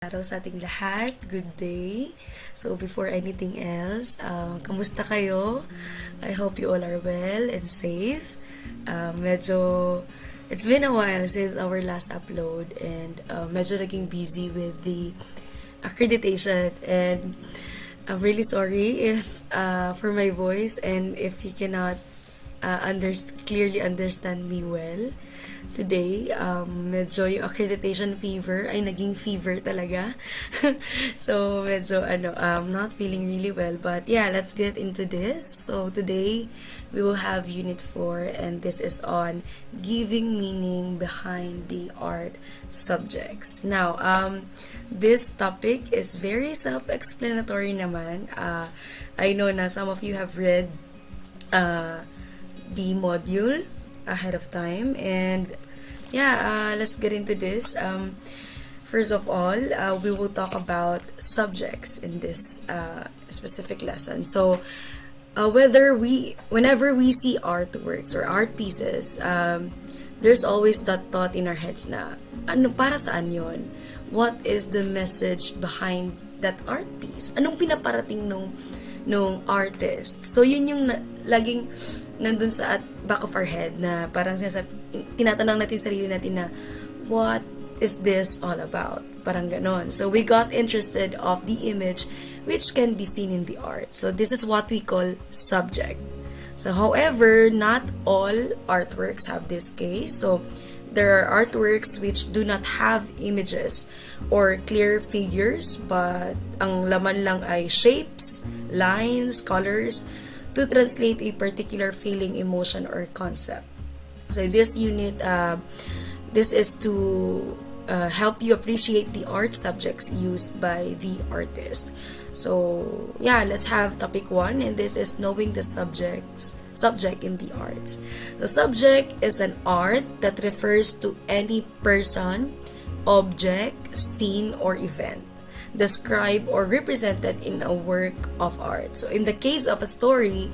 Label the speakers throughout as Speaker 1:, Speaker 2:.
Speaker 1: Araw sa ating lahat. Good day. So, before anything else, kamusta kayo? I hope you all are well and safe. It's been a while since our last upload and medyo naging busy with the accreditation and I'm really sorry if for my voice and if you cannot clearly understand me well today. Medyo yung accreditation fever ay naging fever talaga. So, medyo not feeling really well. But yeah, let's get into this. So, today, we will have Unit 4 and this is on giving meaning behind the art subjects. Now, this topic is very self-explanatory naman. I know na some of you have read the module ahead of time and yeah, let's get into this. First of all, we will talk about subjects in this specific lesson. So whenever we see artworks or art pieces, there's always that thought in our heads na ano, para saan yon? What is the message behind that art piece? Anong pinaparating nung artist? So yun yung laging nandun sa back of our head na parang tinatanong natin sarili natin na what is this all about? Parang ganon. So we got interested of the image which can be seen in the art. So this is what we call subject. So however, not all artworks have this case. So there are artworks which do not have images or clear figures but ang laman lang ay shapes, lines, colors to translate a particular feeling, emotion, or concept. So in this unit, this is to help you appreciate the art subjects used by the artist. So yeah, let's have topic 1 and this is knowing the subject in the arts. The subject is an art that refers to any person, object, scene, or event described or represented in a work of art. So in the case of a story,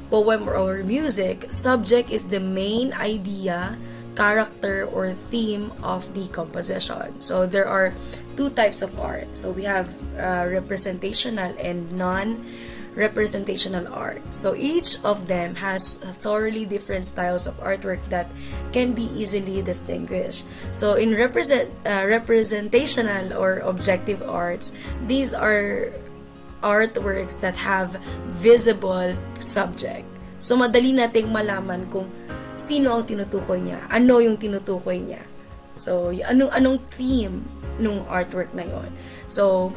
Speaker 1: poem, or music, subject is the main idea, character, or theme of the composition. So there are two types of art. So we have representational and non-representational art. So each of them has thoroughly different styles of artwork that can be easily distinguished. So in representational or objective arts, these are artworks that have visible subject. So madali nating malaman kung sino ang tinutukoy niya, ano yung tinutukoy niya. So anong theme nung artwork na yon. So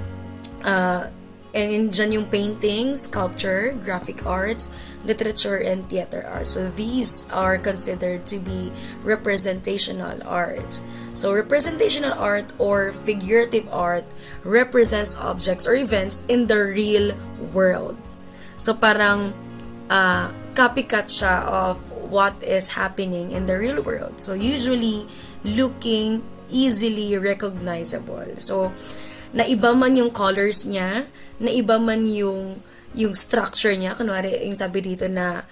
Speaker 1: and dyan yung painting, sculpture, graphic arts, literature, and theater arts. So these are considered to be representational arts. So representational art or figurative art represents objects or events in the real world. So parang copycat siya of what is happening in the real world. So usually looking easily recognizable. So naiba man yung colors niya, naiba man yung structure niya, kunwari yung sabi dito na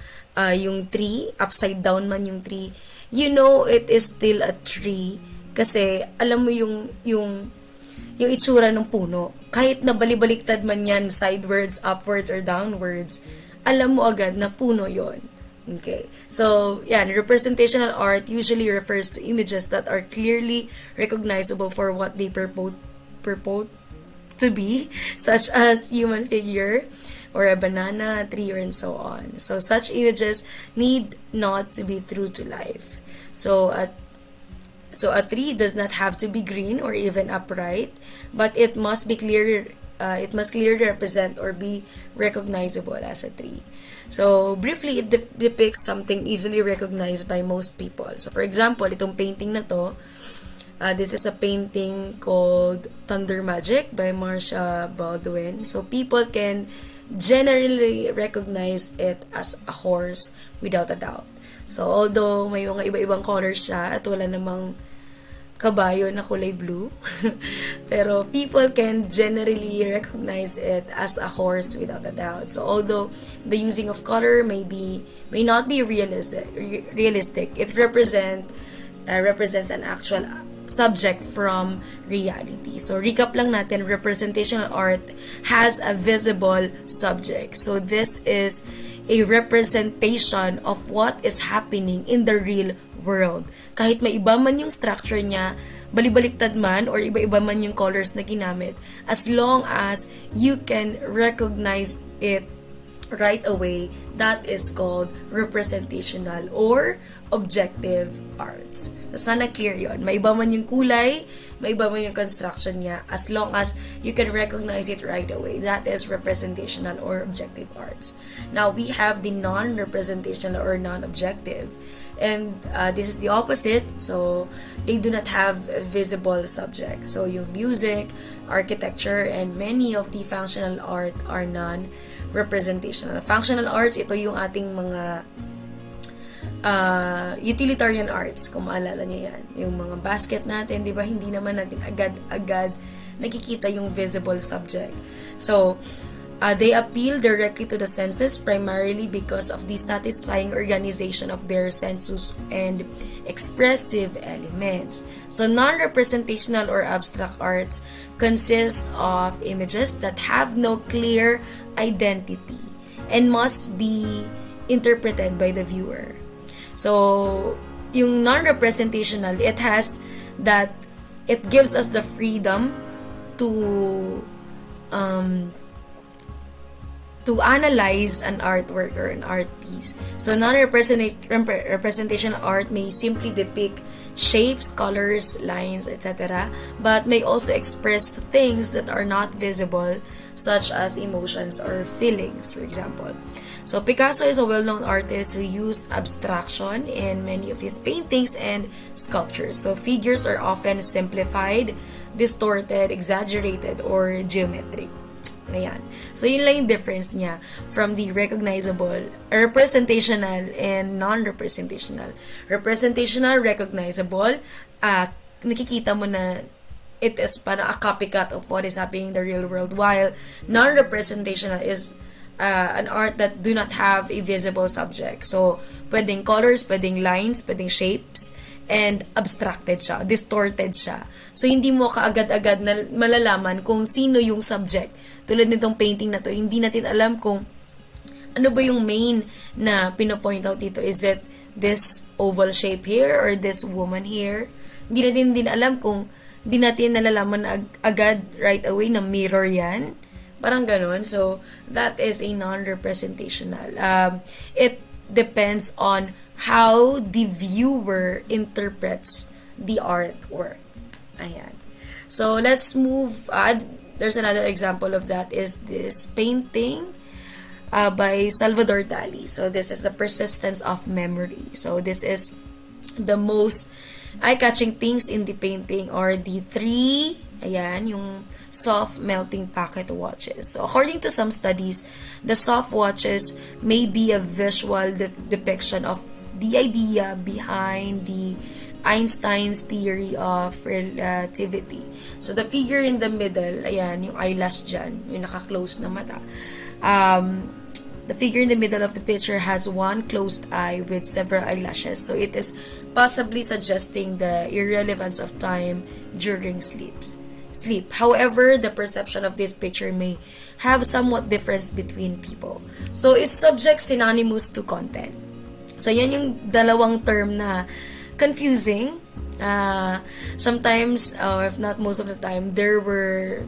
Speaker 1: yung tree, upside down man yung tree, you know it is still a tree kasi alam mo yung itsura ng puno. Kahit na balibaliktad man yan, sidewards, upwards, or downwards, alam mo agad na puno yon. Okay. So, yeah, representational art usually refers to images that are clearly recognizable for what they purport to be, such as human figure or a banana, a tree, and so on. So such images need not to be true to life. So a tree does not have to be green or even upright, but it must be clear. It must clearly represent or be recognizable as a tree. So briefly, it depicts something easily recognized by most people. So for example, itong painting na to, this is a painting called Thunder Magic by Marcia Baldwin. So people can generally recognize it as a horse without a doubt. So although may mga iba-ibang colors siya at wala namang kabayo na kulay blue, pero people can generally recognize it as a horse without a doubt. So although the using of color may not be realistic, it represents an actual subject from reality. So, recap lang natin, representational art has a visible subject. So, this is a representation of what is happening in the real world. Kahit may iba man yung structure niya, balibaliktad man, or iba-iba man yung colors na ginamit, as long as you can recognize it right away, that is called representational or objective arts. Sana clear yon. May iba man yung kulay, may iba man yung construction niya, as long as you can recognize it right away, that is representational or objective arts. Now, we have the non-representational or non-objective. And this is the opposite. So, they do not have a visible subject. So, yung music, architecture, and many of the functional art are non-representational. Functional arts, ito yung ating mga utilitarian arts, kung maalala niyo yan. Yung mga basket natin, di ba, hindi naman natin agad-agad nakikita yung visible subject. So, they appeal directly to the senses primarily because of the satisfying organization of their sensus and expressive elements. So, non-representational or abstract arts consist of images that have no clear identity and must be interpreted by the viewer. So, yung non-representational, it gives us the freedom to analyze an artwork or an art piece. So, non-representational art may simply depict shapes, colors, lines, etc., but may also express things that are not visible, such as emotions or feelings, for example. So, Picasso is a well-known artist who used abstraction in many of his paintings and sculptures. So, figures are often simplified, distorted, exaggerated, or geometric. Ayan. So, yun lang yung difference niya from the recognizable, representational, and non-representational. Representational, recognizable, nakikita mo na it is parang a copycat of what is happening in the real world, while non-representational is an art that do not have a visible subject. So, pwedeng colors, pwedeng lines, pwedeng shapes, and abstracted siya, distorted siya. So, hindi mo kaagad-agad na malalaman kung sino yung subject. Tulad nitong painting na to, hindi natin alam kung ano ba yung main na pinopoint out dito. Is it this oval shape here or this woman here? Hindi natin din alam kung hindi natin nalalaman agad right away na mirror yan. Parang ganun. So, that is a non-representational. It depends on how the viewer interprets the artwork. Ayan. So, let's move. There's another example of that is this painting by Salvador Dali. So, this is the persistence of memory. So, this is the most eye-catching things in the painting or the three, ayan, yung soft melting pocket watches. So, according to some studies, the soft watches may be a visual depiction of the idea behind the Einstein's theory of relativity. So, the figure in the middle, ayan, yung eyelash dyan, yung naka-close na mata. The figure in the middle of the picture has one closed eye with several eyelashes. So, it is possibly suggesting the irrelevance of time during sleep. However, the perception of this picture may have somewhat difference between people. So, is subject synonymous to content? So, yan yung dalawang term na confusing. Sometimes, or if not most of the time, they were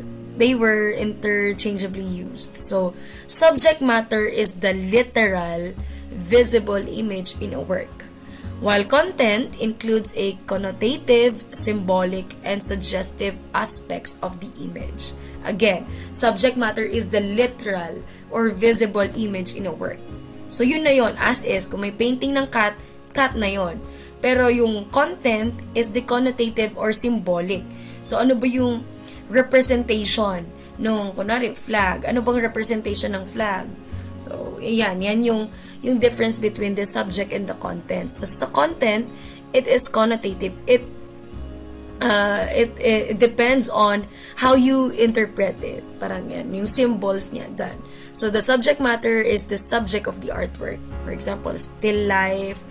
Speaker 1: interchangeably used. So, subject matter is the literal, visible image in a work, while content includes a connotative, symbolic, and suggestive aspects of the image. Again, subject matter is the literal or visible image in a work. So, yun na yun. As is, kung may painting ng cat, cat na yun. Pero yung content is the connotative or symbolic. So, ano ba yung representation nung, kunwari, flag? Ano bang representation ng flag? So, yan yung difference between the subject and the content. So, sa content, it is connotative. It depends on how you interpret it. Parang yan, yung symbols niya, done. So, the subject matter is the subject of the artwork. For example, still life,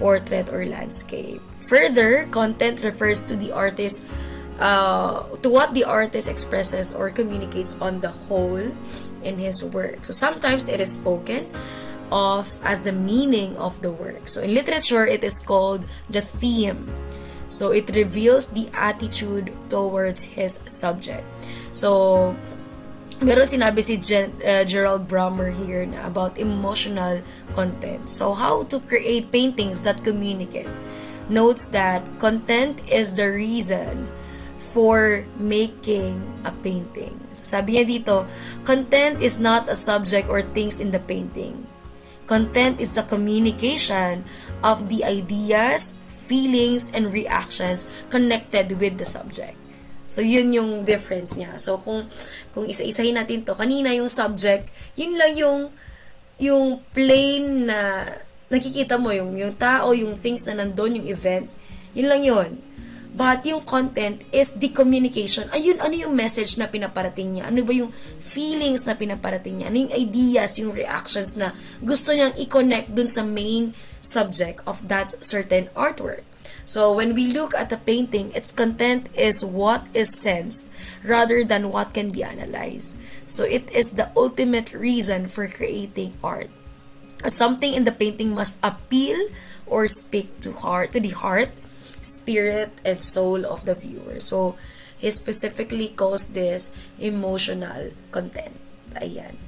Speaker 1: portrait, or landscape. Further, content refers to the artist, to what the artist expresses or communicates on the whole in his work. So sometimes it is spoken of as the meaning of the work. So in literature, it is called the theme. So it reveals the attitude towards his subject. So meron sinabi si Gerald Brammer here na about emotional content. So how to create paintings that communicate. Notes that content is the reason for making a painting. So sabi niya dito, content is not a subject or things in the painting. Content is the communication of the ideas, feelings, and reactions connected with the subject. So, yun yung difference niya. So, kung isa-isahin natin to, kanina yung subject, yun lang yung plain na nakikita mo, yung tao, yung things na nandun, yung event, yun lang yun. But yung content is the communication. Ayun, ano yung message na pinaparating niya? Ano ba yung feelings na pinaparating niya? Ano yung ideas, yung reactions na gusto niyang i-connect dun sa main subject of that certain artwork? So, when we look at the painting, its content is what is sensed rather than what can be analyzed. So, it is the ultimate reason for creating art. Something in the painting must appeal or speak to the heart, spirit, and soul of the viewer. So, he specifically calls this emotional content. Ayan.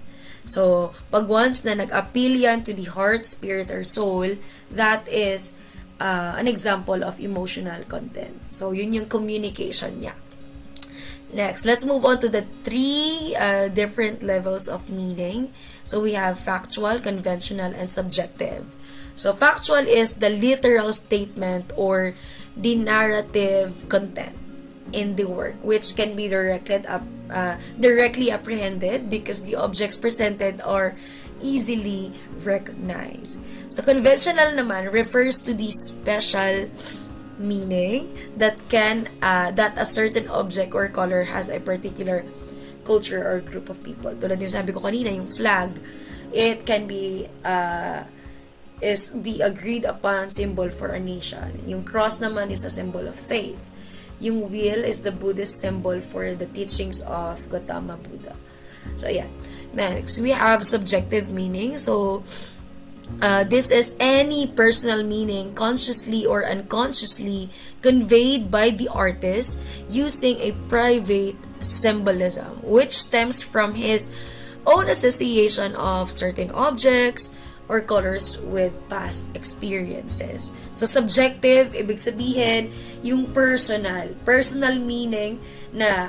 Speaker 1: So, pag once na nag-appeal yan to the heart, spirit, or soul, that is an example of emotional content. So, yun yung communication niya. Next, let's move on to the three different levels of meaning. So, we have factual, conventional, and subjective. So, factual is the literal statement or the narrative content in the work, which can be directly apprehended because the objects presented are easily recognized. So, conventional naman refers to the special meaning that a certain object or color has a particular culture or group of people. Tulad din sabi ko kanina, yung flag, it can be is the agreed upon symbol for a nation. Yung cross naman is a symbol of faith. Yung wheel is the Buddhist symbol for the teachings of Gautama Buddha. So, yeah. Next, we have subjective meaning. So, this is any personal meaning consciously or unconsciously conveyed by the artist using a private symbolism, which stems from his own association of certain objects or colors with past experiences. So, subjective, ibig sabihin, yung personal meaning na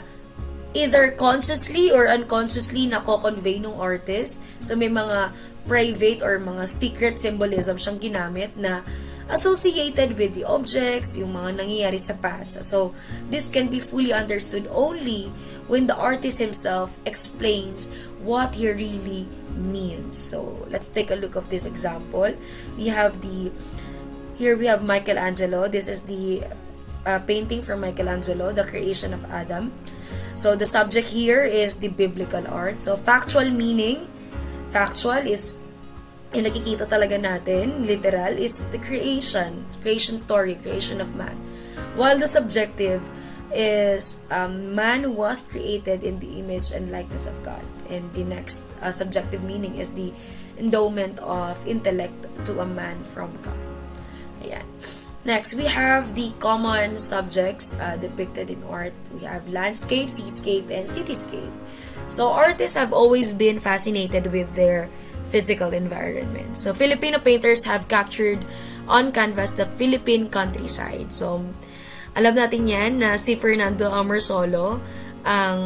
Speaker 1: either consciously or unconsciously nako-convey ng artist. So, may mga private or mga secret symbolism siyang ginamit na associated with the objects, yung mga nangyayari sa past. So, this can be fully understood only when the artist himself explains what he really means. So, let's take a look of this example. Here we have Michelangelo. This is the painting from Michelangelo, The Creation of Adam. So, the subject here is the biblical art. So, factual meaning, factual is yung nakikita talaga natin, literal, it's the creation story, creation of man. While the subjective is man was created in the image and likeness of God. And the next subjective meaning is the endowment of intellect to a man from God. Ayan. Next, we have the common subjects depicted in art. We have landscape, seascape, and cityscape. So, artists have always been fascinated with their physical environment. So, Filipino painters have captured on canvas the Philippine countryside. So, alam natin yan na si Fernando Amorsolo ang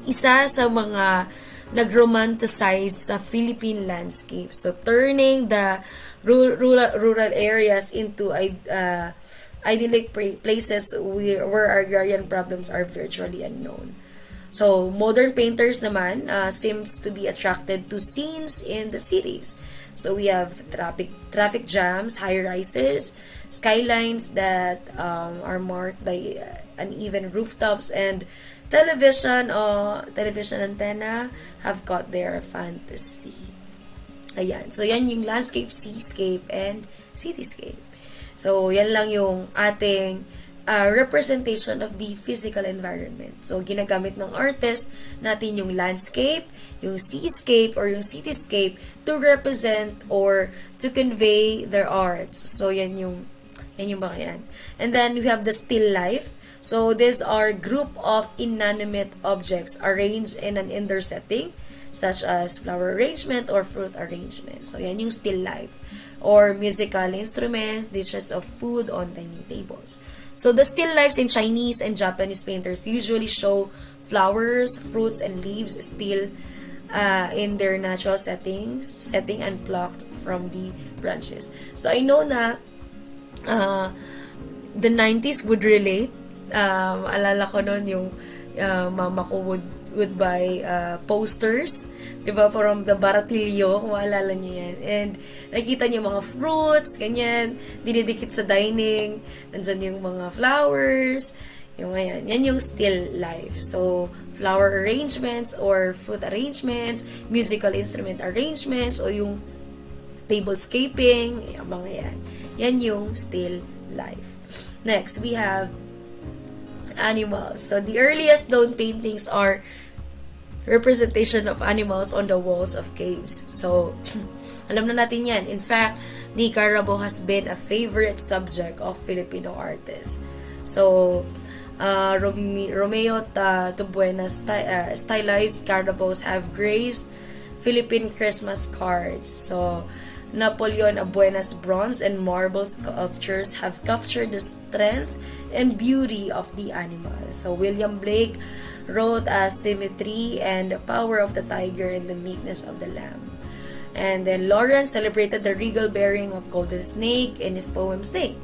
Speaker 1: isa sa mga nag-romanticize sa Philippine landscape. So, turning the rural areas into idyllic places where agrarian problems are virtually unknown. So, modern painters naman seems to be attracted to scenes in the cities. So, we have traffic jams, high-rises, skylines that are marked by uneven rooftops, and television antenna have got their fantasy. Ayan. So, yan yung landscape, seascape, and cityscape. So, yan lang yung ating representation of the physical environment. So, ginagamit ng artist natin yung landscape, yung seascape, or yung cityscape to represent or to convey their arts. So, yan yung mga yan. And then, we have the still life. So, these are group of inanimate objects arranged in an indoor setting, such as flower arrangement or fruit arrangement. So, yan yung still life. Or musical instruments, dishes of food on dining tables. So, the still lifes in Chinese and Japanese painters usually show flowers, fruits, and leaves still in their natural setting and plucked from the branches. So, I know na the 90s would relate. Alala ko noon yung mama ko would buy posters, diba, from the Baratillo, kung maalala niyo yan. And nakita niyo mga fruits, ganyan, dinidikit sa dining, nandyan yung mga flowers, yung ganyan. Yan yung still life. So, flower arrangements or fruit arrangements, musical instrument arrangements, o yung tablescaping, yung mga yan. Yan yung still life. Next, we have animals. So, the earliest known paintings are representation of animals on the walls of caves. So, alam na natin yan. In fact, the carabao has been a favorite subject of Filipino artists. So, Romeo Tubuena's stylized carabaos have graced Philippine Christmas cards. So, Napoleon Abuena's bronze and marble sculptures have captured the strength and beauty of the animal. So, William Blake wrote as symmetry and the power of the tiger and the meekness of the lamb. And then Lawrence celebrated the regal bearing of Golden Snake in his poem Snake.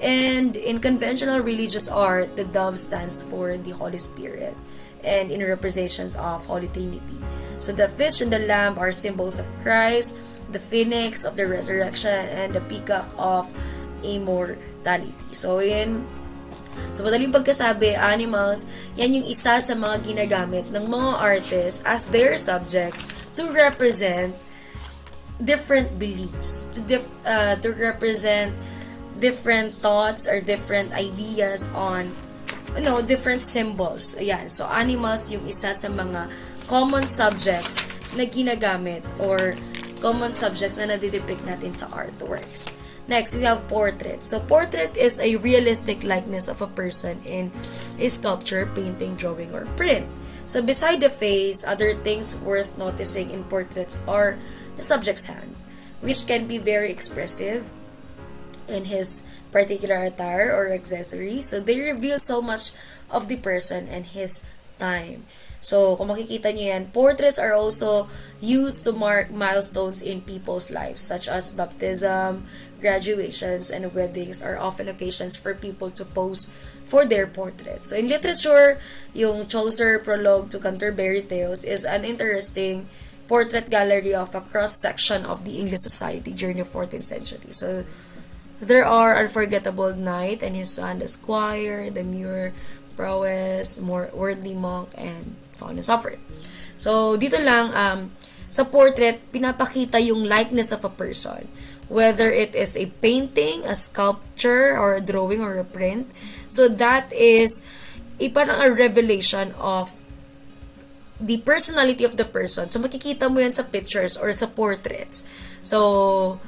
Speaker 1: And in conventional religious art, the dove stands for the Holy Spirit, and in representations of Holy Trinity. So the fish and the lamb are symbols of Christ, the phoenix of the resurrection, and the peacock of immortality. So madaling pagkasabi, animals, yan yung isa sa mga ginagamit ng mga artists as their subjects to represent different beliefs, to represent different thoughts or different ideas on, different symbols. Ayan. So, animals yung isa sa mga common subjects na ginagamit or common subjects na nadidepict natin sa artworks. Next, we have portrait. So, portrait is a realistic likeness of a person in a sculpture, painting, drawing, or print. So, beside the face, other things worth noticing in portraits are the subject's hand, which can be very expressive in his particular attire or accessory. So, they reveal so much of the person and his time. So, kung makikita nyo yan, portraits are also used to mark milestones in people's lives, such as baptism, graduations, and weddings are often occasions for people to pose for their portraits. So, in literature, yung Chaucer Prologue to Canterbury Tales is an interesting portrait gallery of a cross-section of the English society during the 14th century. So, there are Unforgettable Knight and his son, the Squire, the Muir Prowess, more worldly monk, and so on and so forth. So, dito lang, sa portrait, pinapakita yung likeness of a person. Whether it is a painting, a sculpture, or a drawing, or a print. So, that is parang a revelation of the personality of the person. So, makikita mo yan sa pictures or sa portraits. So,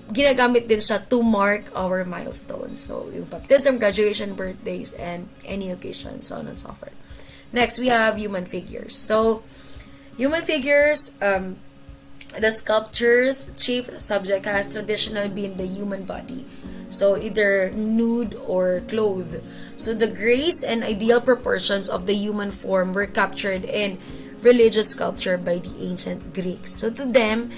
Speaker 1: ginagamit din siya to mark our milestones. So, yung baptism, graduation, birthdays, and any occasion, so on and so forth. Next, we have human figures. So, human figures, the sculpture's chief subject has traditionally been the human body. So, either nude or clothed. So, the grace and ideal proportions of the human form were captured in religious sculpture by the ancient Greeks. So, to them,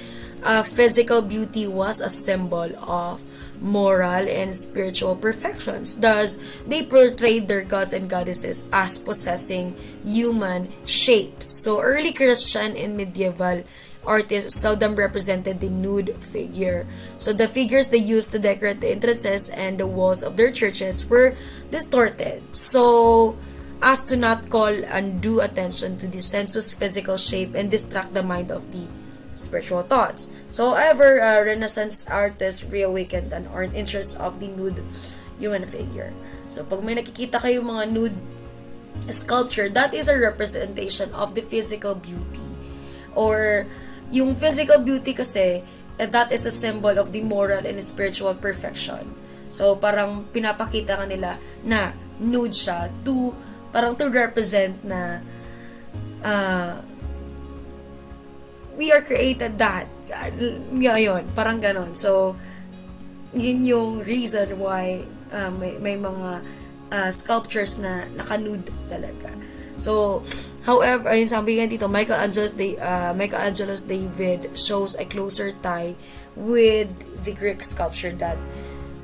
Speaker 1: physical beauty was a symbol of moral and spiritual perfections. Thus, they portrayed their gods and goddesses as possessing human shapes. So, early Christian and medieval artists seldom represented the nude figure. So, the figures they used to decorate the entrances and the walls of their churches were distorted. So, as to not call undue attention to the sensuous physical shape and distract the mind of the spiritual thoughts. So, however, Renaissance artists reawakened an interest of the nude human figure. So, pag may nakikita kayo mga nude sculpture, that is a representation of the physical beauty. Or, yung physical beauty kasi, that is a symbol of the moral and spiritual perfection. So, parang pinapakita ka nila na nude siya parang to represent na we are created that. Yun, parang ganon. So, yun yung reason why may mga sculptures na naka-nude talaga. So, however, ayun sabi nga dito, Michelangelo's David shows a closer tie with the Greek sculpture that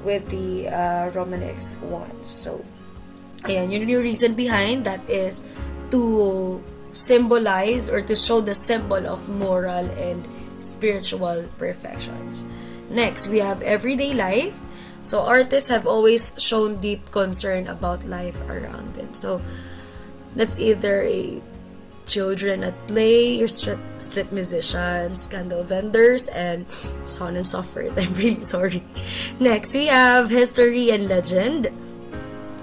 Speaker 1: with the Romanesque ones. So, ayan, yun yung reason behind that is to symbolize or to show the symbol of moral and spiritual perfections. Next, we have everyday life. So, artists have always shown deep concern about life around them. So, that's either a children at play, your street musicians, candle vendors, and so on and so forth. I'm really sorry. Next, we have history and legend.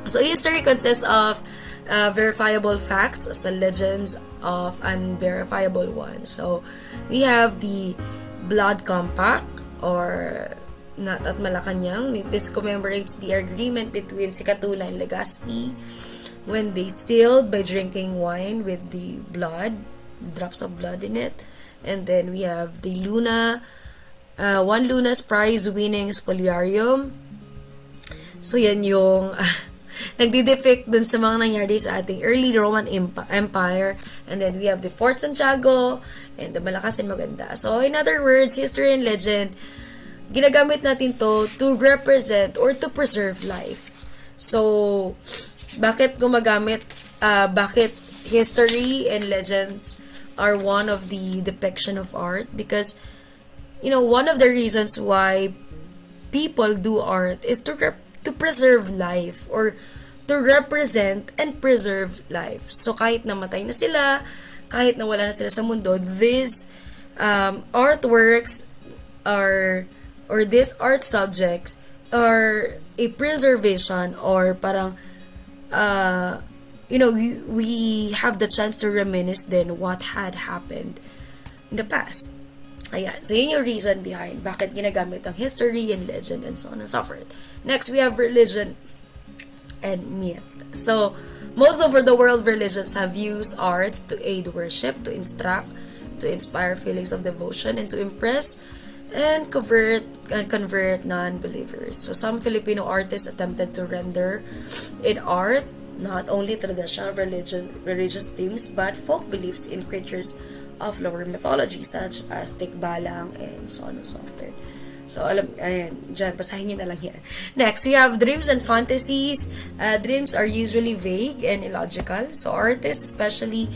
Speaker 1: So, history consists of verifiable facts as legends of unverifiable ones. So, we have the Blood Compact or not at Malacanang. This commemorates the agreement between si Catula and Legazpi when they sealed by drinking wine with the blood, drops of blood in it. And then we have the One Luna's prize-winning spoliarium. So, yan yung nagdidepict dun sa mga nangyari sa ating early Roman Empire. And then we have the Fort Santiago and the Malakas and Maganda. So, in other words, history and legend, ginagamit natin to represent or to preserve life. So, bakit gumagamit, bakit history and legends are one of the depiction of art? Because, one of the reasons why people do art is to preserve life or to represent and preserve life. So, kahit namatay na sila, kahit nawala na sila sa mundo, these artworks or these art subjects are a preservation or parang we have the chance to reminisce then what had happened in the past. Ayan. So, yun yung reason behind bakit ginagamit ang history and legend and so on and so forth. Next, we have religion and myth. So, most over the world, religions have used arts to aid worship, to instruct, to inspire feelings of devotion, and to impress and convert non-believers. So, some Filipino artists attempted to render in art not only traditional religious themes, but folk beliefs in creatures of lower mythology, such as tikbalang and so on and so forth. So, ayan, dyan, basahin nyo na lang yan. Next, we have dreams and fantasies. Dreams are usually vague and illogical. So, artists, especially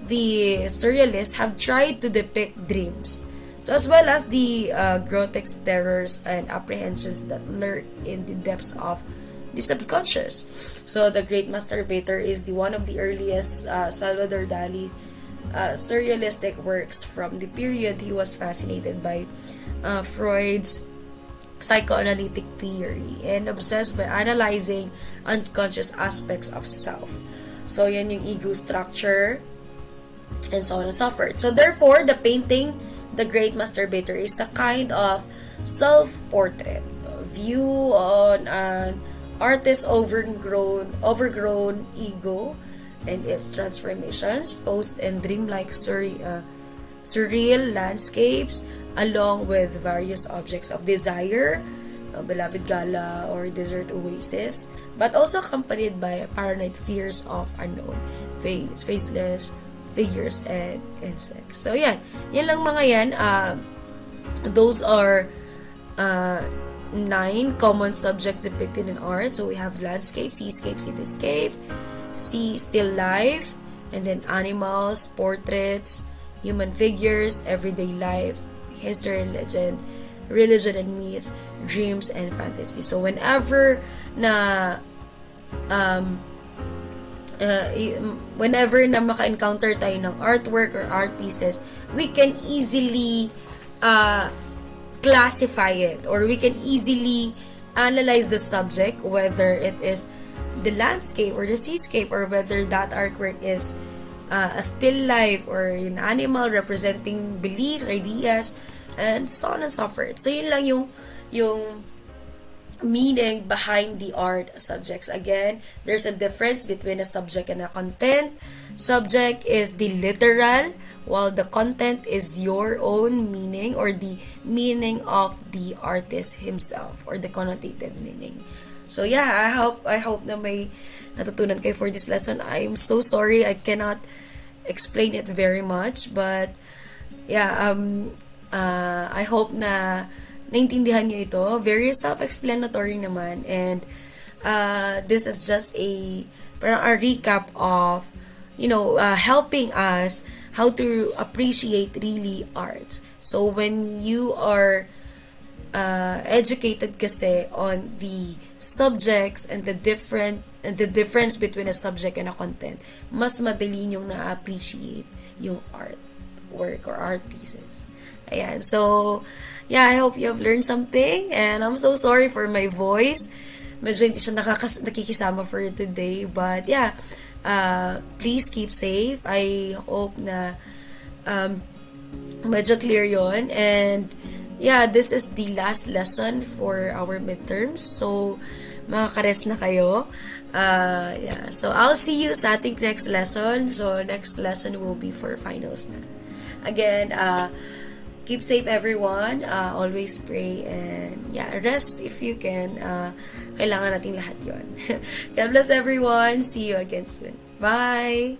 Speaker 1: the surrealists, have tried to depict dreams. So, as well as the grotesque terrors and apprehensions that lurk in the depths of the subconscious. So, the Great Masturbator is one of the earliest Salvador Dali surrealistic works from the period he was fascinated by Freud's psychoanalytic theory and obsessed by analyzing unconscious aspects of self. So, yan yung ego structure and so on and so forth. So, therefore, the painting, The Great Masturbator, is a kind of self-portrait view on an artist's overgrown ego and its transformations, post and dreamlike surreal landscapes, along with various objects of desire, beloved gala or desert oasis, but also accompanied by paranoid fears of unknown, faceless figures and insects. So, yan lang mga yan. Those are 9 common subjects depicted in art. So, we have landscape, seascape, cityscape, sea, still life, and then animals, portraits, human figures, everyday life, history and legend, religion and myth, dreams and fantasy. So, whenever na whenever na maka-encounter tayo ng artwork or art pieces, we can easily uh, classify it, or we can easily analyze the subject, whether it is the landscape or the seascape, or whether that artwork is a still life or an animal representing beliefs, ideas, and so on and so forth. So yun lang yung meaning behind the art subjects. Again, there's a difference between a subject and a content. Subject is the literal, while the content is your own meaning, or the meaning of the artist himself, or the connotative meaning. So yeah, I hope na may natutunan kayo for this lesson. I'm so sorry I cannot explain it very much, but yeah, I hope na naintindihan niyo ito. Very self-explanatory naman, and this is just parang a recap of, helping us how to appreciate really arts. So when you are educated kasi on the subjects and the difference between a subject and a content, mas madali niyong na-appreciate yung art work or art pieces. Ayan. So, yeah, I hope you have learned something, and I'm so sorry for my voice. Medyo hindi siya nakikisama for today, but yeah, please keep safe. I hope na medyo clear yon, and yeah, this is the last lesson for our midterms. So, makaka-rest na kayo. Yeah, so I'll see you sa ating next lesson. So, next lesson will be for finals na. Again, keep safe everyone. Always pray, and yeah, rest if you can. Kailangan nating lahat yon. God bless everyone. See you again soon. Bye!